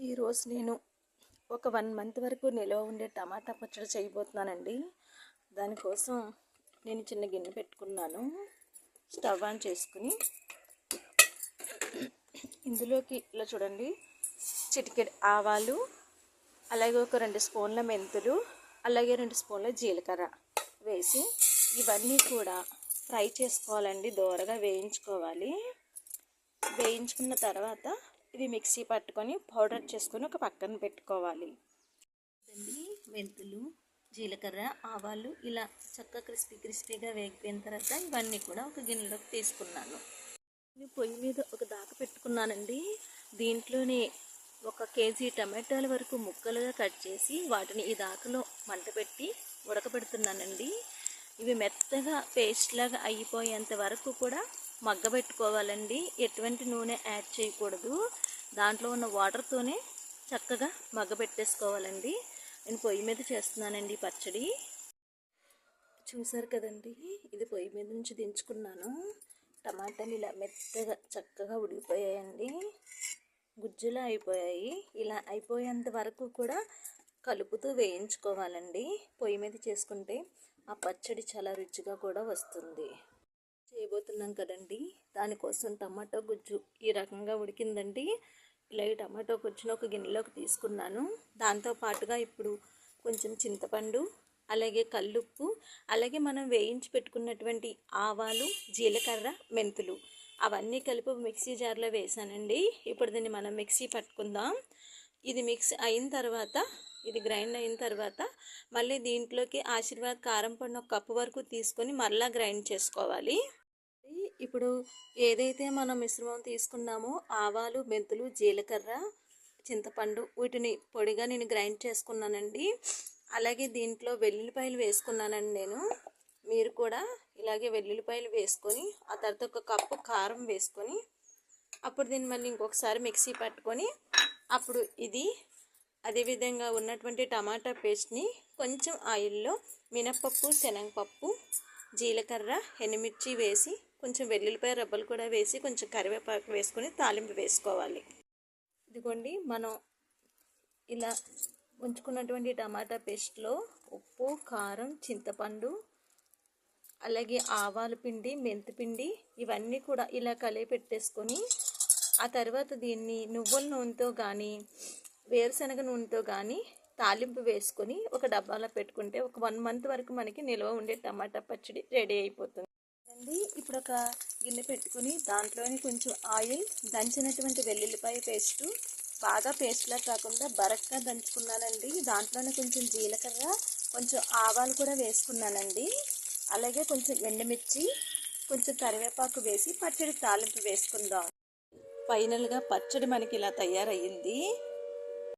ఈరోజు నేను ఒక 1 మంత్ వరకు నిల్వ ఉండే టమాటా పచ్చడి చేయబోతున్నానండి. దానికోసం నేను చిన్న గిన్నె పెట్టుకున్నాను. స్టవ్ ఆన్ చేసుకుని ఇందులోకి ఇలా చూడండి, చిటికెడు ఆవాలు, అలాగే ఒక 2 స్పూన్ల మెంతులు, అలాగే 2 స్పూన్ల జీలకర్ర వేసి ఇవన్నీ కూడా ఫ్రై చేసుకోవాలండి. దోరగా వేయించుకోవాలి. వేయించుకున్న తర్వాత ఇవి మిక్సీ పట్టుకొని పౌడర్ చేసుకొని ఒక పక్కన పెట్టుకోవాలి. మెంతులు, జీలకర్ర, ఆవాలు ఇలా చక్కగా క్రిస్పీగా వేగిపోయిన తర్వాత ఇవన్నీ కూడా ఒక గిన్నెలోకి తీసుకున్నాను. పొయ్యి మీద ఒక దాక పెట్టుకున్నానండి. దీంట్లోనే 1 కేజీ టమాటాల వరకు ముక్కలుగా కట్ చేసి వాటిని ఈ దాకలో మంట పెట్టి ఉడకబెడుతున్నానండి. ఇవి మెత్తగా పేస్ట్ లాగా అయిపోయేంత వరకు కూడా మగ్గబెట్టుకోవాలండి. ఎటువంటి నూనె యాడ్ చేయకూడదు. దాంట్లో ఉన్న వాటర్తోనే చక్కగా మగ్గబెట్టేసుకోవాలండి. నేను పొయ్యి మీద చేస్తున్నానండి పచ్చడి. చూసారు కదండి, ఇది పొయ్యి మీద నుంచి దించుకున్నాను. టమాటాలు ఇలా మెత్తగా చక్కగా ఉడికిపోయాయండి, గుజ్జులా అయిపోయాయి. ఇలా అయిపోయేంత వరకు కూడా కలుపుతూ వేయించుకోవాలండి. పొయ్యి మీద చేసుకుంటే ఆ పచ్చడి చాలా రుచిగా కూడా వస్తుంది. చేయబోతున్నాం కదండి, దానికోసం టమాటో గుజ్జు ఈ రకంగా ఉడికిందండి. ఇలా ఈ టమాటో గుజ్జును ఒక గిన్నెలోకి తీసుకున్నాను. దాంతో పాటుగా ఇప్పుడు కొంచెం చింతపండు, అలాగే కల్లుప్పు, అలాగే మనం వేయించి పెట్టుకున్నటువంటి ఆవాలు, జీలకర్ర, మెంతులు అవన్నీ కలిపి మిక్సీ జార్లో వేసానండి. ఇప్పుడు దీన్ని మనం మిక్సీ పట్టుకుందాం. ఇది మిక్స్ అయిన తర్వాత, ఇది గ్రైండ్ అయిన తర్వాత మళ్ళీ దీంట్లోకి ఆశీర్వాద్ కారం పొడిని 1 కప్పు వరకు తీసుకొని మరలా గ్రైండ్ చేసుకోవాలి. ఇప్పుడు ఏదైతే మనం మిశ్రమం తీసుకున్నామో ఆవాలు, మెంతులు, జీలకర్ర, చింతపండు వీటిని పొడిగా నేను గ్రైండ్ చేసుకున్నానండి. అలాగే దీంట్లో వెల్లుల్లిపాయలు వేసుకున్నానండి నేను. మీరు కూడా ఇలాగే వెల్లుల్లిపాయలు వేసుకొని ఆ తర్వాత 1 కప్పు కారం వేసుకొని అప్పుడు దీన్ని మళ్ళీ ఇంకొకసారి మిక్సీ పట్టుకొని అప్పుడు ఇది అదేవిధంగా ఉన్నటువంటి టమాటా పేస్ట్ని కొంచెం ఆయిల్లో మినప్పప్పు, శనగపప్పు, జీలకర్ర, ఎండుమిర్చి వేసి కొంచెం వెల్లుల్లిపాయ రబ్బలు కూడా వేసి కొంచెం కరివేపాకు వేసుకొని తాలింపు వేసుకోవాలి. ఇదిగోండి, మనం ఇలా ఉంచుకున్నటువంటి టమాటా పేస్ట్లో ఉప్పు, కారం, చింతపండు, అలాగే ఆవాల పిండి, మెంతి పిండి ఇవన్నీ కూడా ఇలా కలిపి పెట్టేసుకొని ఆ తర్వాత దీన్ని నువ్వుల నూనెతో కానీ వేరుశనగ నూనెతో కానీ తాలింపు వేసుకొని ఒక డబ్బాలో పెట్టుకుంటే ఒక 1 మంత్ వరకు మనకి నిల్వ ఉండే టమాటా పచ్చడి రెడీ అయిపోతుంది. ఇప్పుడు ఒక గిన్నె పెట్టుకొని దాంట్లోని కొంచెం ఆయిల్, దంచినటువంటి వెల్లుల్లిపాయ పేస్టు, బాగా పేస్ట్లా కాకుండా బరక్గా దంచుకున్నానండి. దాంట్లోనే కొంచెం జీలకర్ర, కొంచెం ఆవాలు కూడా వేసుకున్నానండి. అలాగే కొంచెం ఎండుమిర్చి, కొంచెం కరివేపాకు వేసి పచ్చడి తాలింపు వేసుకుందాం. ఫైనల్గా పచ్చడి మనకి ఇలా తయారయ్యింది.